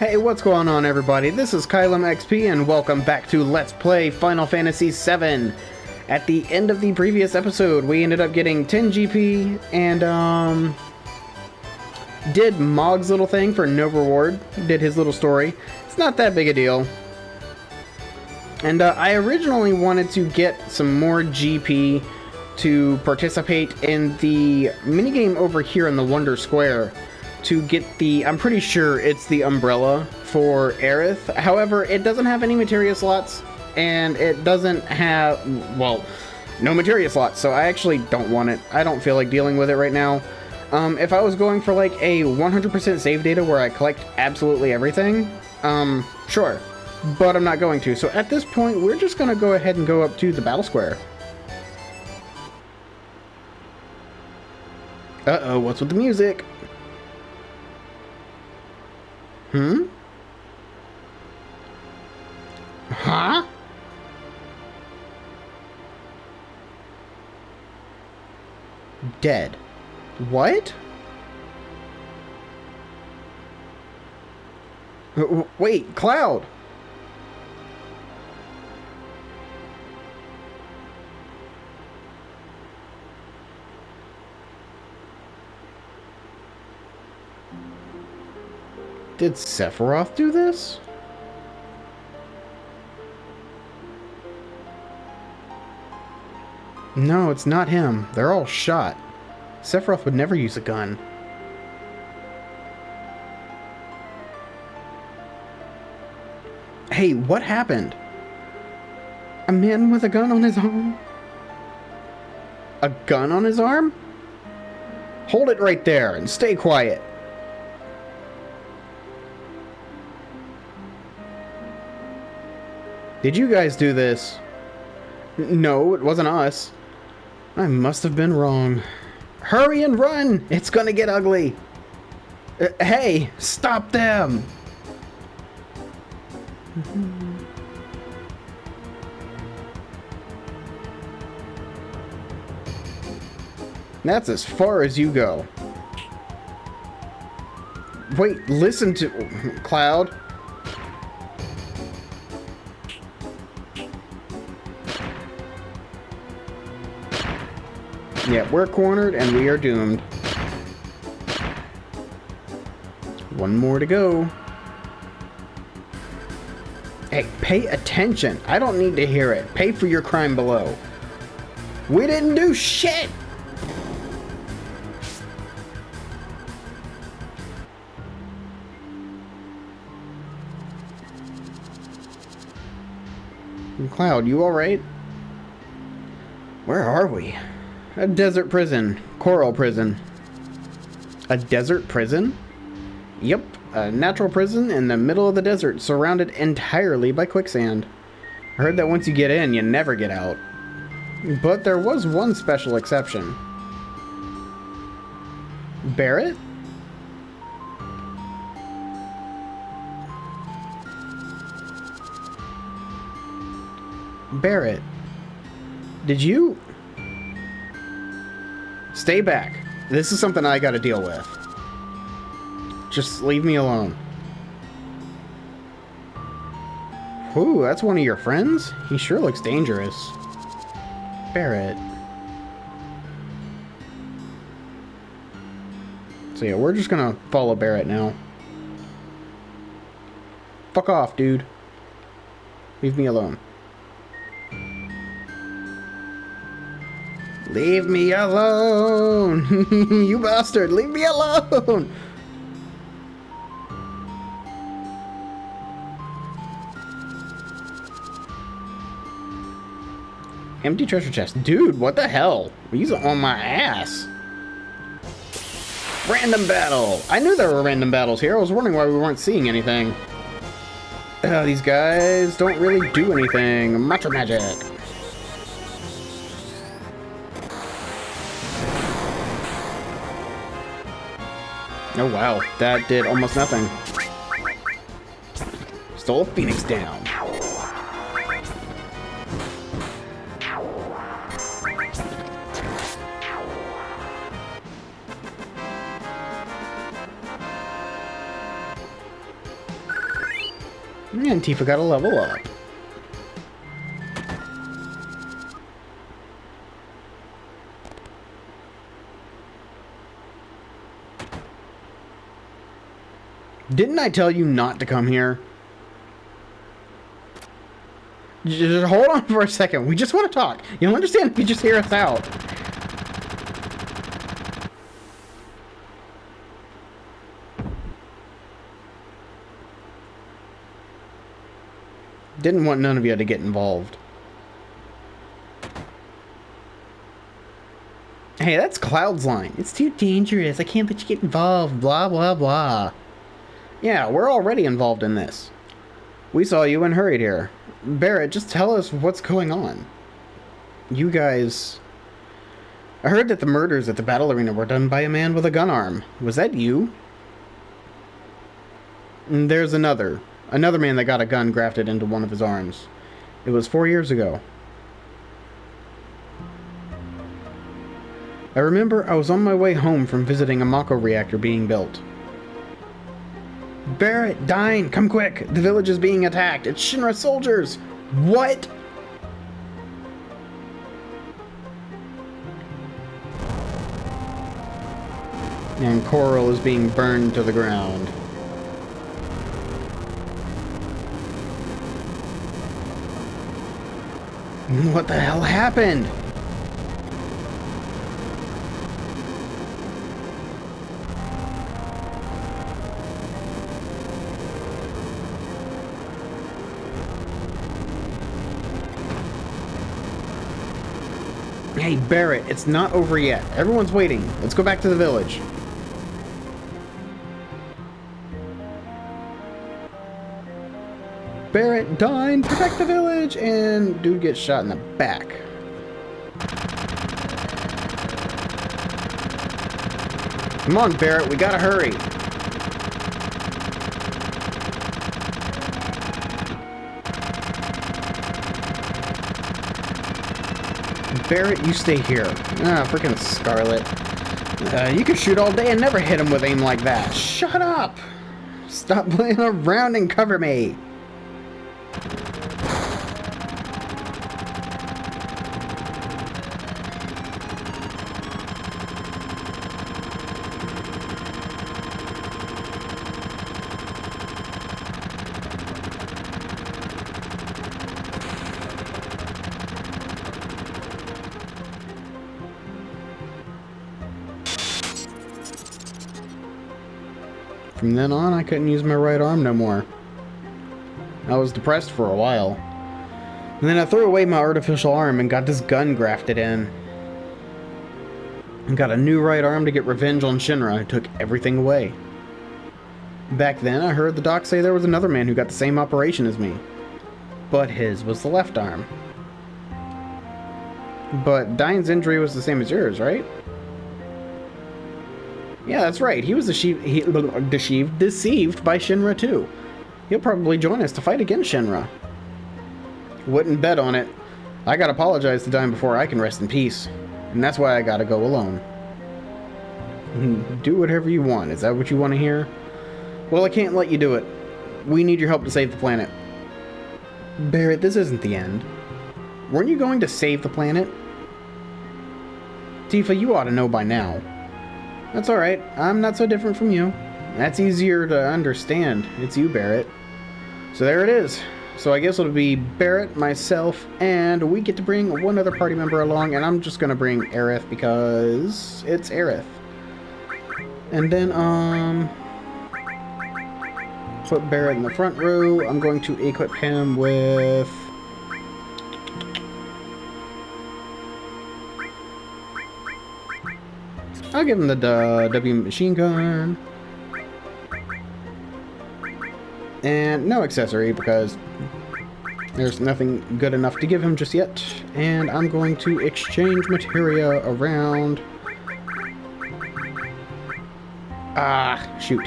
Hey, what's going on, everybody? This is CaelumEXP, and welcome back to Let's Play Final Fantasy VII. At the end of the previous episode, we ended up getting 10 GP and, did Mog's little thing for no reward. Did his little story. It's not that big a deal. And, I originally wanted to get some more GP to participate in the minigame over here in the Wonder Square. To get the, I'm pretty sure it's the umbrella for Aerith. However, it doesn't have any materia slots, and it doesn't have, well, no materia slots, so I actually don't want it. I don't feel like dealing with it right now. If I was going for like a 100% save data where I collect absolutely everything, sure. But I'm not going to. So at this point, we're just going to go ahead and go up to the Battle Square. Uh-oh, what's with the music? Huh? Dead. What? Wait, Cloud! Did Sephiroth do this? No, it's not him. They're all shot. Sephiroth would never use a gun. Hey, what happened? A man with a gun on his arm? A gun on his arm? Hold it right there and stay quiet. Did you guys do this? No, it wasn't us. I must have been wrong. Hurry and run! It's gonna get ugly! Hey, stop them! That's as far as you go. Wait, listen to... Cloud? Yeah, we're cornered and we are doomed. One more to go. Hey, pay attention. I don't need to hear it. Pay for your crime below. We didn't do shit! Cloud, you alright? Where are we? A desert prison. Coral prison. A desert prison? Yep, a natural prison in the middle of the desert, surrounded entirely by quicksand. I heard that once you get in, you never get out. But there was one special exception. Barret? Barret. Did you... Stay back. This is something I gotta deal with. Just leave me alone. Whew, that's one of your friends? He sure looks dangerous. Barret. So yeah, we're just gonna follow Barret now. Fuck off, dude. Leave me alone. Leave me alone! You bastard! Leave me alone! Empty treasure chest. Dude, what the hell? He's on my ass. Random battle! I knew there were random battles here. I was wondering why we weren't seeing anything. These guys don't really do anything. Macho magic. Oh wow, that did almost nothing. Stole a Phoenix down. And Tifa got a level up. Didn't I tell you not to come here? Just hold on for a second. We just want to talk. You don't understand if you just hear us out. Didn't want none of you to get involved. Hey, that's Cloud's line. It's too dangerous. I can't let you get involved. Blah, blah, blah. Yeah, we're already involved in this. We saw you and hurried here. Barrett, just tell us what's going on. You guys... I heard that the murders at the battle arena were done by a man with a gun arm. Was that you? And there's another man that got a gun grafted into one of his arms. It was 4 years ago. I remember I was on my way home from visiting a Mako reactor being built. Barrett, Dine, come quick! The village is being attacked! It's Shinra soldiers! What? And Coral is being burned to the ground. What the hell happened? Hey, Barrett, it's not over yet. Everyone's waiting. Let's go back to the village. Barrett, Dine, protect the village! And dude gets shot in the back. Come on, Barrett, we gotta hurry. Barrett, you stay here. Ah, freaking Scarlet. You can shoot all day and never hit him with aim like that. Shut up! Stop playing around and cover me. From then on, I couldn't use my right arm no more. I was depressed for a while. And then I threw away my artificial arm and got this gun grafted in. And got a new right arm to get revenge on Shinra, who took everything away. Back then, I heard the doc say there was another man who got the same operation as me. But his was the left arm. But Dine's injury was the same as yours, right? Yeah, that's right. He was deceived by Shinra too. He'll probably join us to fight against Shinra. Wouldn't bet on it. I gotta apologize to Dine before I can rest in peace. And that's why I gotta go alone. Do whatever you want. Is that what you want to hear? Well, I can't let you do it. We need your help to save the planet. Barrett, this isn't the end. Weren't you going to save the planet? Tifa, you ought to know by now. That's alright. I'm not so different from you. That's easier to understand. It's you, Barrett. So there it is. So I guess it'll be Barrett, myself, and we get to bring one other party member along, and I'm just gonna bring Aerith because it's Aerith. And then, put Barrett in the front row. I'm going to equip him with... I'll give him the W machine gun. And no accessory because there's nothing good enough to give him just yet. And I'm going to exchange materia around. Ah, shoot.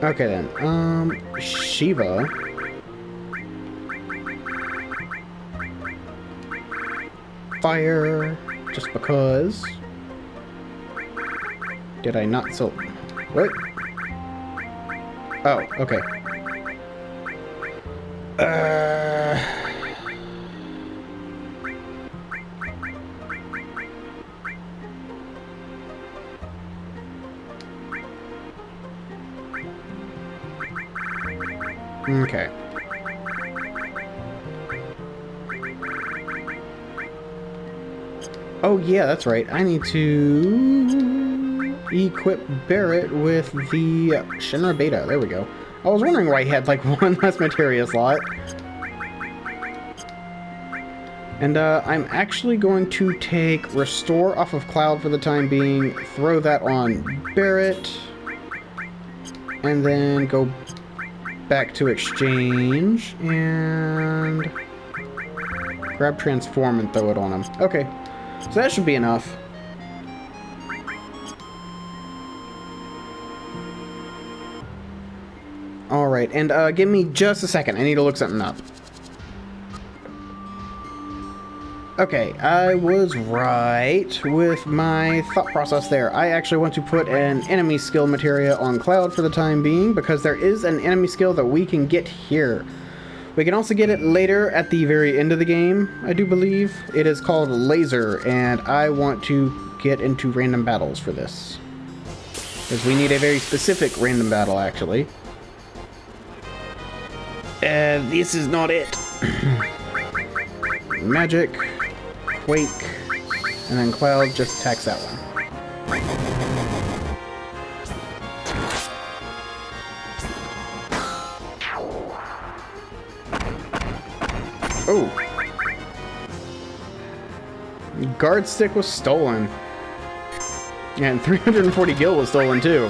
Okay then. Shiva. Fire. Just because. Did I not so... What? Oh, okay. Okay. Oh yeah, that's right. I need to equip Barrett with the Shinra Beta. There we go. I was wondering why he had like one less materia slot. And I'm actually going to take Restore off of Cloud for the time being, throw that on Barrett, and then go back to Exchange, and grab Transform and throw it on him. Okay, so that should be enough. Alright, and give me just a second. I need to look something up. Okay, I was right with my thought process there. I actually want to put an enemy skill materia on Cloud for the time being, because there is an enemy skill that we can get here. We can also get it later at the very end of the game, I do believe. It is called Laser, and I want to get into random battles for this. Because we need a very specific random battle, actually. And this is not it. Magic, Quake, and then Cloud just attacks that one. Oh! Guard stick was stolen. And 340 gil was stolen too.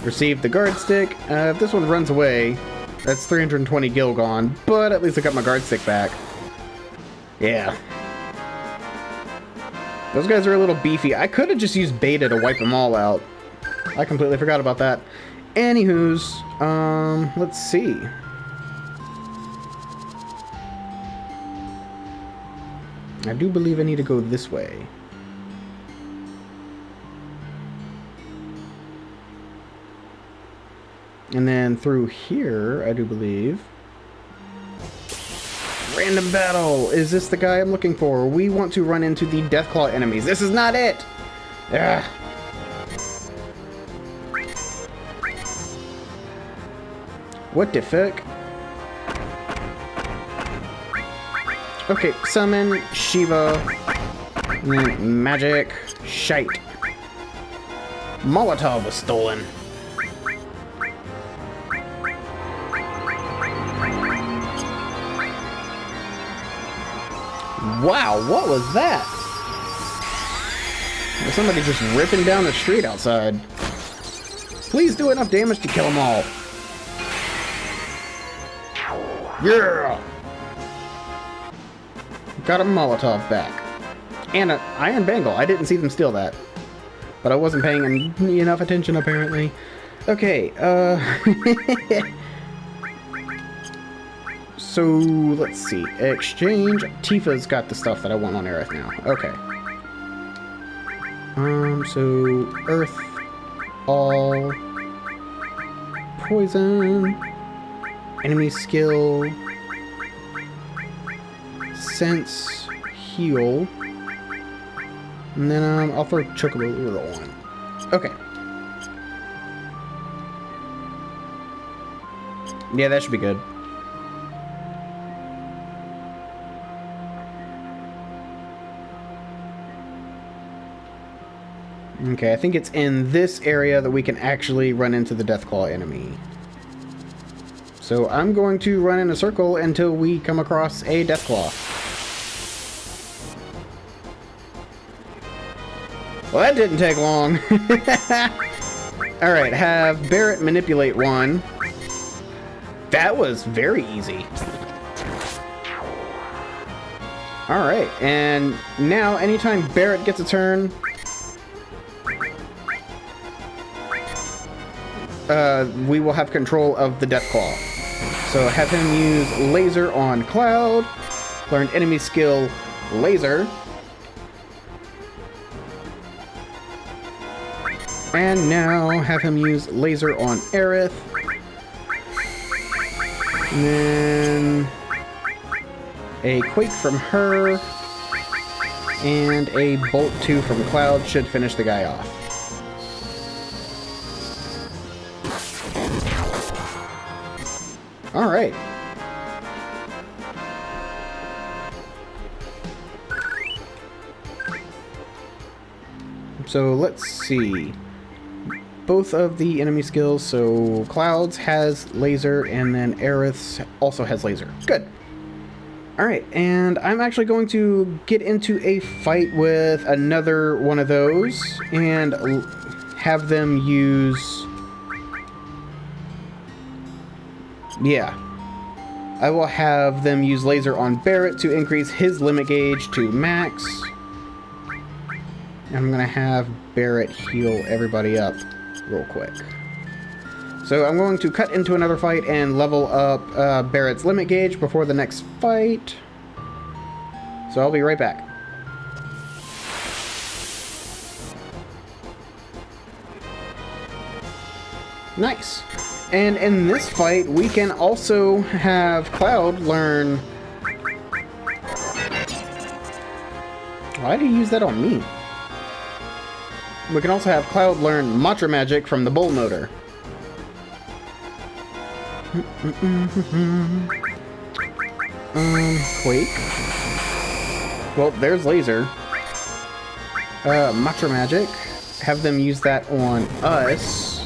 Received the guard stick. If this one runs away, that's 320 gil gone, but at least I got my guard stick back. Yeah. Those guys are a little beefy. I could have just used beta to wipe them all out. I completely forgot about that. Anywho's, let's see. I do believe I need to go this way. And then through here, I do believe. Random battle! Is this the guy I'm looking for? We want to run into the Deathclaw enemies. This is not it! Ugh. What the fuck? Okay, summon, Shiva, and then magic, shite. Molotov was stolen. Wow, what was that? Was somebody just ripping down the street outside? Please do enough damage to kill them all. Yeah! Got a Molotov back. And an Iron Bangle. I didn't see them steal that. But I wasn't paying enough attention, apparently. Okay, so, let's see. Exchange. Tifa's got the stuff that I want on Aerith now. Okay. So, Earth. All. Poison. Enemy skill. Sense. Heal. And then, I'll throw Chocobo on. Okay. Yeah, that should be good. Okay, I think it's in this area that we can actually run into the Deathclaw enemy. So I'm going to run in a circle until we come across a Deathclaw. Well, that didn't take long. Alright, have Barrett manipulate one. That was very easy. Alright, and now anytime Barrett gets a turn, we will have control of the Deathclaw. So have him use Laser on Cloud, learn enemy skill Laser, and now have him use Laser on Aerith, And then a Quake from her, and a Bolt 2 from Cloud should finish the guy off. Alright. So let's see. Both of the enemy skills, so Cloud's has laser, and then Aerith's also has laser. Good. Alright, and I'm actually going to get into a fight with another one of those, and have them use... Yeah. I will have them use laser on Barrett to increase his limit gauge to max. I'm going to have Barrett heal everybody up real quick. So I'm going to cut into another fight and level up Barrett's limit gauge before the next fight. So I'll be right back. Nice. And in this fight, we can also have Cloud learn... Why did he use that on me? We can also have Cloud learn Mantra Magic from the Bull Motor. Quake. Well, there's Laser. Mantra Magic. Have them use that on us.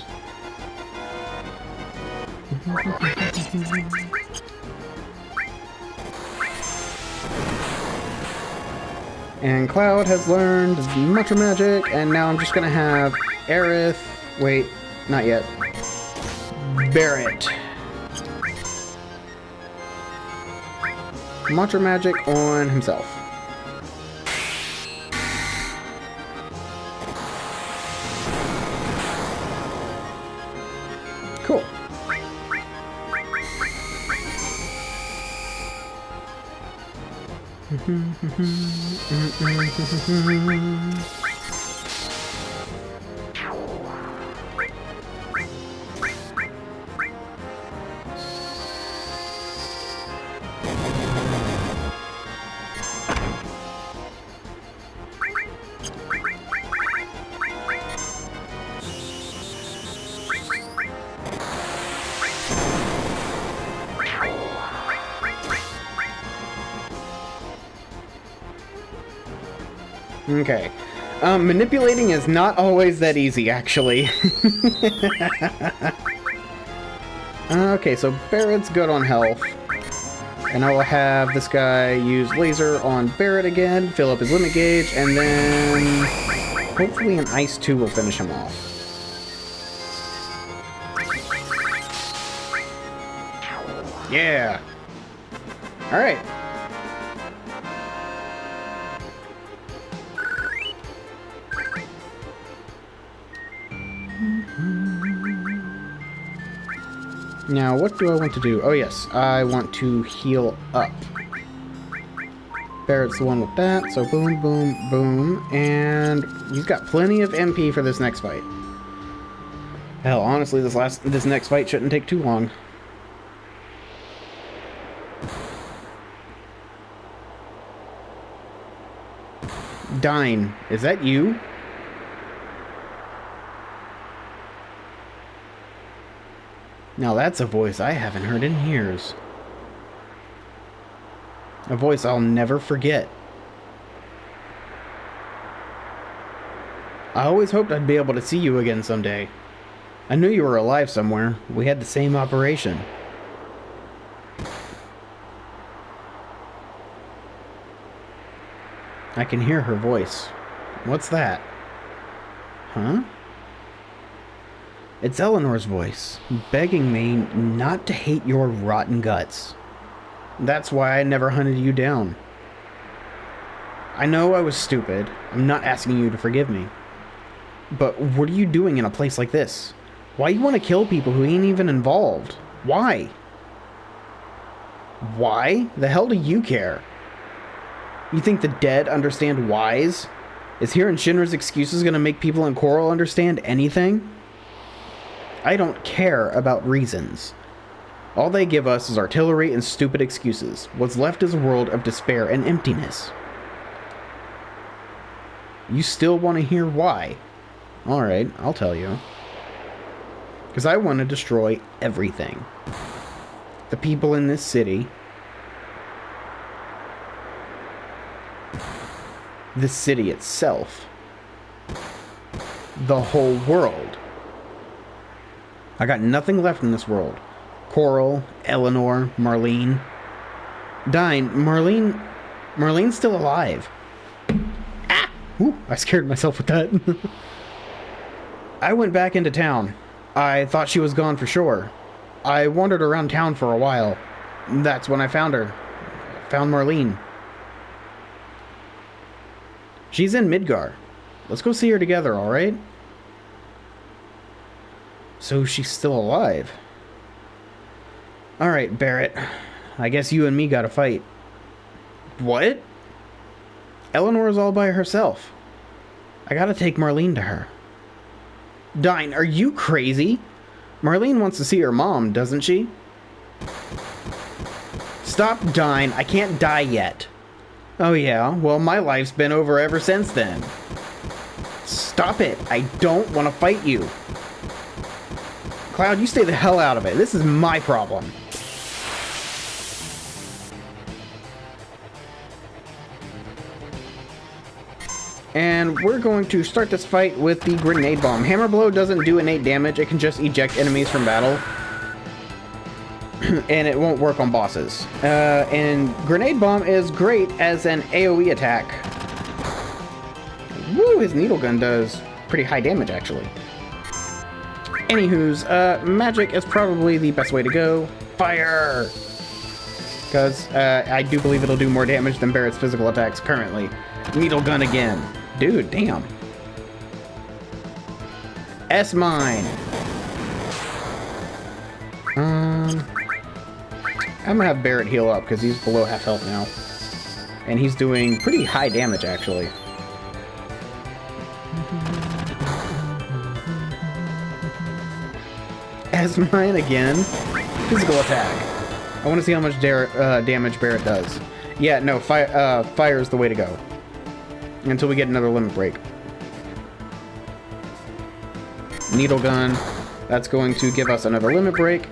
And Cloud has learned Mantra Magic, and now I'm just gonna have Aerith... Wait, not yet. Barrett. Mantra Magic on himself. Cool. Okay. Manipulating is not always that easy, actually. Okay, so Barrett's good on health. And I will have this guy use laser on Barrett again, fill up his limit gauge, and then hopefully an Ice 2 will finish him off. Yeah! Alright. Now, what do I want to do? Oh, yes. I want to heal up. Barrett's the one with that, so boom, boom, boom. And he's got plenty of MP for this next fight. Hell, honestly, this next fight shouldn't take too long. Dine, is that you? Now that's a voice I haven't heard in years. A voice I'll never forget. I always hoped I'd be able to see you again someday. I knew you were alive somewhere. We had the same operation. I can hear her voice. What's that? Huh? It's Eleanor's voice, begging me not to hate your rotten guts. That's why I never hunted you down. I know I was stupid. I'm not asking you to forgive me. But what are you doing in a place like this? Why you want to kill people who ain't even involved? Why? Why? The hell do you care? You think the dead understand whys? Is hearing Shinra's excuses gonna make people in Coral understand anything? I don't care about reasons. All they give us is artillery and stupid excuses. What's left is a world of despair and emptiness. You still want to hear why? Alright, I'll tell you. Because I want to destroy everything. The people in this city. The city itself. The whole world. I got nothing left in this world. Coral, Eleanor, Marlene. Dyne, Marlene's still alive. Ah! Ooh, I scared myself with that. I went back into town. I thought she was gone for sure. I wandered around town for a while. That's when I found her. Found Marlene. She's in Midgar. Let's go see her together, alright? So she's still alive. Alright, Barrett. I guess you and me gotta fight. What? Eleanor's all by herself. I gotta take Marlene to her. Dyne, are you crazy? Marlene wants to see her mom, doesn't she? Stop, Dyne. I can't die yet. Oh yeah? Well, my life's been over ever since then. Stop it. I don't want to fight you. Cloud, you stay the hell out of it. This is my problem. And we're going to start this fight with the grenade bomb. Hammer blow doesn't do innate damage. It can just eject enemies from battle. And it won't work on bosses. And grenade bomb is great as an AoE attack. Woo, his needle gun does pretty high damage, actually. Anywho's, magic is probably the best way to go. Fire! Because I do believe it'll do more damage than Barrett's physical attacks currently. Needle gun again. Dude, damn. S-mine. I'm gonna have Barrett heal up because he's below half health now. And he's doing pretty high damage, actually. S-mine again. Physical attack. I want to see how much damage Barrett does. Yeah, no, fire is the way to go. Until we get another limit break. Needle gun. That's going to give us another limit break.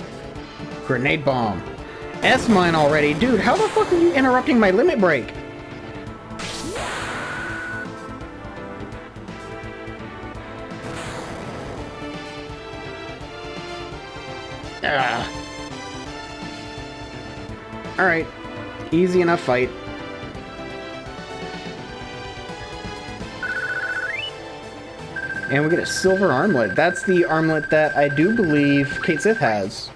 Grenade bomb. S-mine already. Dude, how the fuck are you interrupting my limit break? Alright. Easy enough fight. And we get a silver armlet. That's the armlet that I do believe Kate Sith has.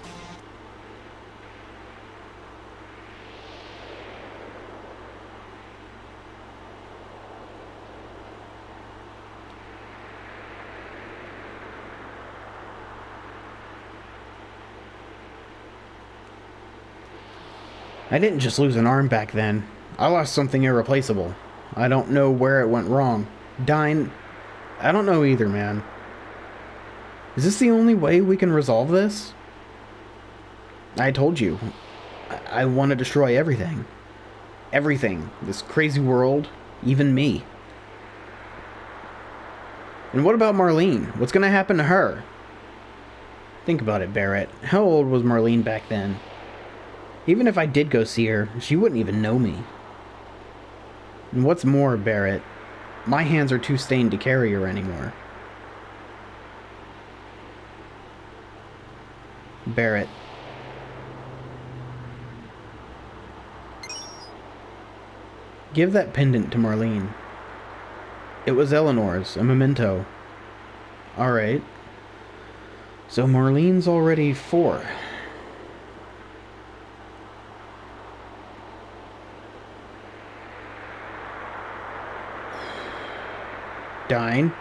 I didn't just lose an arm back then. I lost something irreplaceable. I don't know where it went wrong. Dyne... I don't know either, man. Is this the only way we can resolve this? I told you. I want to destroy everything. Everything. This crazy world. Even me. And what about Marlene? What's going to happen to her? Think about it, Barrett. How old was Marlene back then? Even if I did go see her, she wouldn't even know me. And what's more, Barrett, my hands are too stained to carry her anymore. Barrett. Give that pendant to Marlene. It was Eleanor's, a memento. Alright. So Marlene's already 4. Dyne.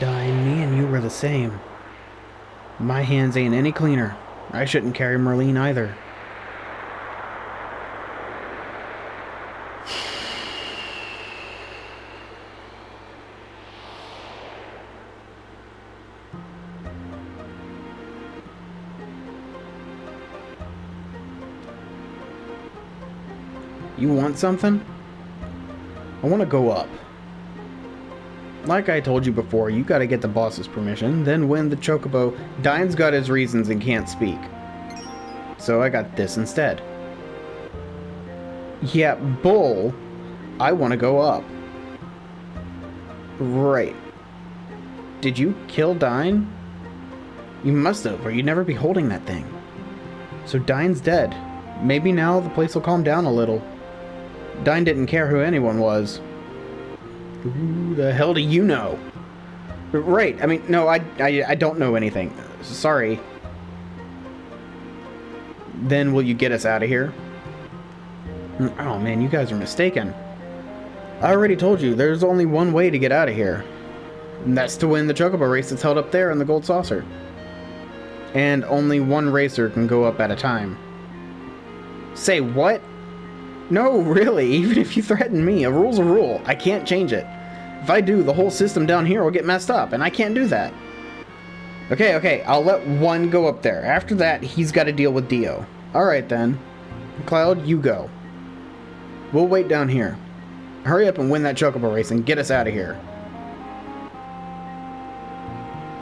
Dyne, me and you were the same. My hands ain't any cleaner. I shouldn't carry Merlene either. You want something? I want to go up. Like I told you before, you gotta get the boss's permission, then win the chocobo. Dine's got his reasons and can't speak. So I got this instead. Yeah, bull. I want to go up. Right. Did you kill Dine? You must have, or you'd never be holding that thing. So Dine's dead. Maybe now the place will calm down a little. Dine didn't care who anyone was. Who the hell do you know? Right, I mean, no, I don't know anything. Sorry. Then will you get us out of here? Oh man, you guys are mistaken. I already told you, there's only one way to get out of here. And that's to win the chocobo race that's held up there in the gold saucer. And only one racer can go up at a time. Say what? No, really, even if you threaten me, a rule's a rule. I can't change it. If I do, the whole system down here will get messed up, and I can't do that. Okay, I'll let one go up there. After that, he's got to deal with Dio. Alright then. Cloud, you go. We'll wait down here. Hurry up and win that chocobo race and get us out of here.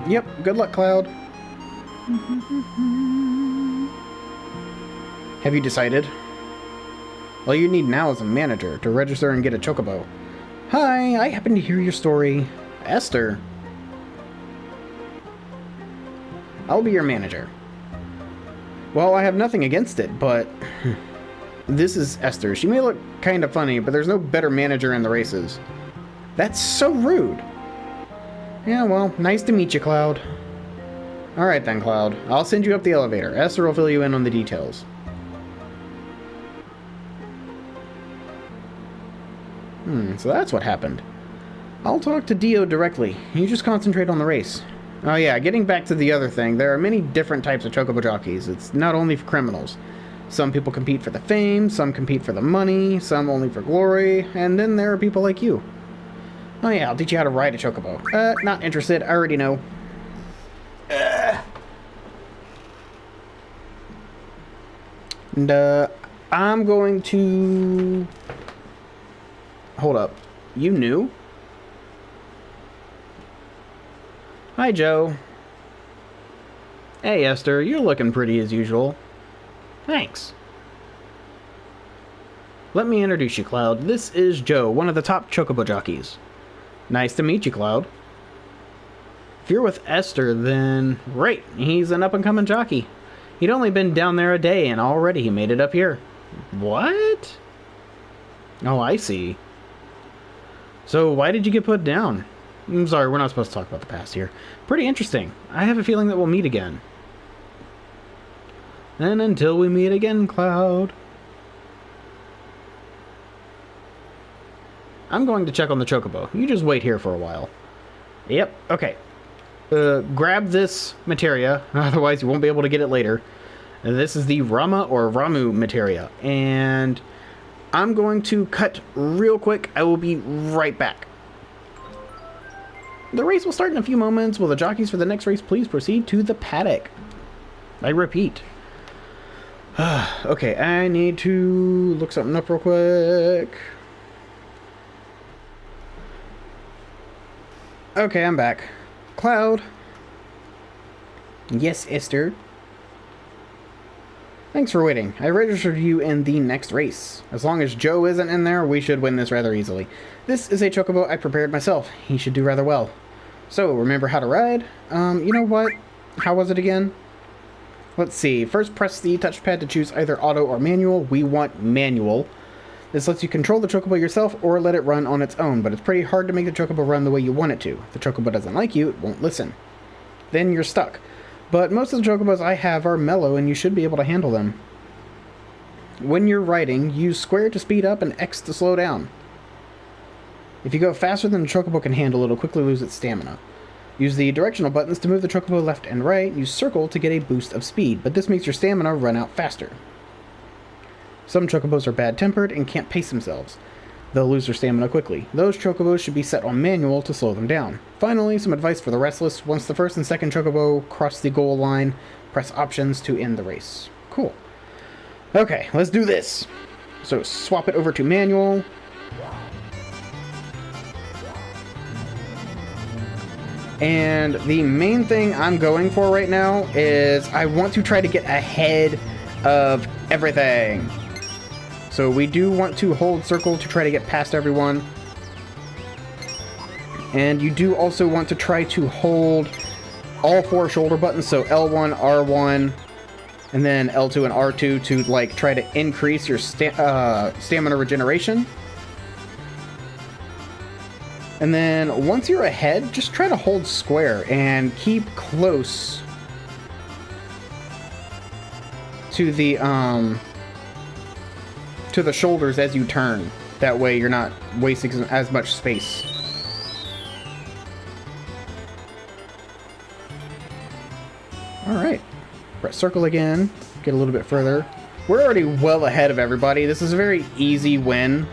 Yep, good luck, Cloud. Have you decided? All you need now is a manager to register and get a chocobo. Hi, I happened to hear your story. Esther. I'll be your manager. Well, I have nothing against it, but... This is Esther. She may look kind of funny, but there's no better manager in the races. That's so rude. Yeah, well, nice to meet you, Cloud. Alright then, Cloud. I'll send you up the elevator. Esther will fill you in on the details. So that's what happened. I'll talk to Dio directly. You just concentrate on the race. Oh yeah, getting back to the other thing, there are many different types of chocobo jockeys. It's not only for criminals. Some people compete for the fame, some compete for the money, some only for glory, and then there are people like you. Oh yeah, I'll teach you how to ride a chocobo. Not interested, I already know. And, I'm going to... Hold up. You knew? Hi, Joe. Hey, Esther. You're looking pretty as usual. Thanks. Let me introduce you, Cloud. This is Joe, one of the top chocobo jockeys. Nice to meet you, Cloud. If you're with Esther, then... Right, he's an up-and-coming jockey. He'd only been down there a day, and already he made it up here. What? Oh, I see. So, why did you get put down? I'm sorry, we're not supposed to talk about the past here. Pretty interesting. I have a feeling that we'll meet again. And until we meet again, Cloud. I'm going to check on the chocobo. You just wait here for a while. Yep, okay. Grab this materia, otherwise you won't be able to get it later. This is the Rama or Ramu materia. And... I'm going to cut real quick. I will be right back. The race will start in a few moments. Will the jockeys for the next race please proceed to the paddock? I repeat. Okay, I need to look something up real quick. Okay, I'm back. Cloud. Yes, Esther. Thanks for waiting. I registered you in the next race. As long as Joe isn't in there, we should win this rather easily. This is a chocobo I prepared myself. He should do rather well. So, remember how to ride? You know what? How was it again? Let's see. First, press the touchpad to choose either auto or manual. We want manual. This lets you control the chocobo yourself or let it run on its own, but it's pretty hard to make the chocobo run the way you want it to. If the chocobo doesn't like you, it won't listen. Then you're stuck. But most of the chocobos I have are mellow and you should be able to handle them. When you're riding, use square to speed up and X to slow down. If you go faster than the chocobo can handle, it'll quickly lose its stamina. Use the directional buttons to move the chocobo left and right. Use circle to get a boost of speed, but this makes your stamina run out faster. Some chocobos are bad-tempered and can't pace themselves. They'll lose their stamina quickly. Those chocobos should be set on manual to slow them down. Finally, some advice for the restless. Once the first and second chocobo cross the goal line, press options to end the race. Cool. Okay, let's do this. So swap it over to manual. And the main thing I'm going for right now is I want to try to get ahead of everything. So we do want to hold circle to try to get past everyone. And you do also want to try to hold all 4 shoulder buttons, so L1, R1, and then L2 and R2 to like try to increase your stamina regeneration. And then once you're ahead, just try to hold square and keep close to the shoulders as you turn. That way you're not wasting as much space. Alright. Press circle again. Get a little bit further. We're already well ahead of everybody. This is a very easy win.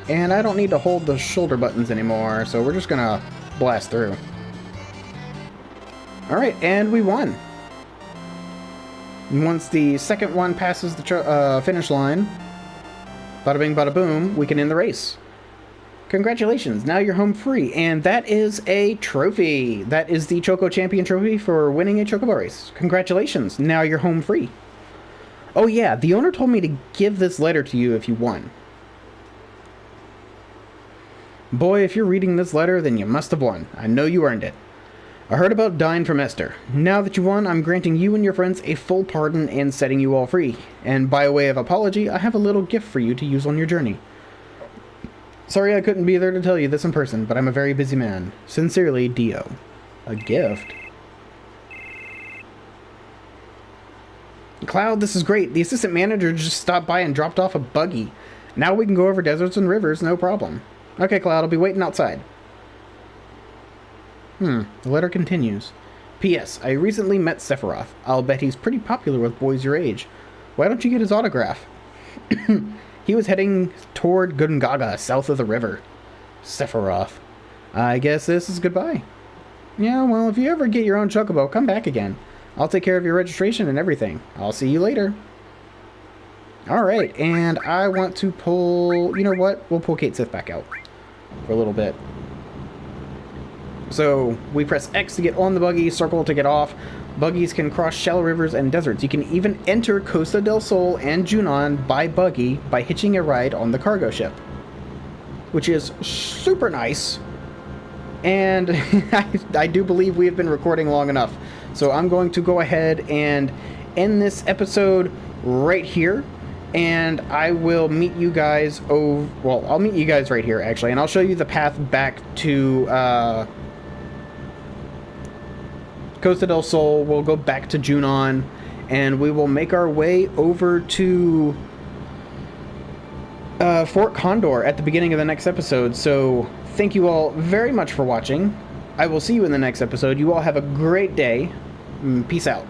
And I don't need to hold the shoulder buttons anymore, so we're just gonna blast through. Alright, and we won. And once the second one passes the finish line, bada bing bada boom, we can end the race. Congratulations, now you're home free, and that is a trophy. That is the Choco Champion Trophy for winning a Chocobo race. Congratulations, now you're home free. Oh yeah, the owner told me to give this letter to you if you won. Boy, if you're reading this letter, then you must have won. I know you earned it. I heard about dying from Esther. Now that you won, I'm granting you and your friends a full pardon and setting you all free. And by way of apology, I have a little gift for you to use on your journey. Sorry I couldn't be there to tell you this in person, but I'm a very busy man. Sincerely, Dio. A gift? Cloud, this is great. The assistant manager just stopped by and dropped off a buggy. Now we can go over deserts and rivers, no problem. Okay, Cloud, I'll be waiting outside. The letter continues. P.S. I recently met Sephiroth. I'll bet he's pretty popular with boys your age. Why don't you get his autograph? He was heading toward Gungaga, south of the river. Sephiroth. I guess this is goodbye. Yeah, well, if you ever get your own chocobo, come back again. I'll take care of your registration and everything. I'll see you later. Alright, and I want to pull... You know what? We'll pull Kate Sith back out for a little bit. So, we press X to get on the buggy, circle to get off. Buggies can cross shallow rivers and deserts. You can even enter Costa del Sol and Junon by buggy by hitching a ride on the cargo ship, which is super nice. And I do believe we have been recording long enough. So I'm going to go ahead and end this episode right here. And I will meet you guys well, I'll meet you guys right here, actually. And I'll show you the path back to Costa del Sol. We'll go back to Junon, and we will make our way over to Fort Condor at the beginning of the next episode. So thank you all very much for watching. I will see you in the next episode. You all have a great day. Peace out.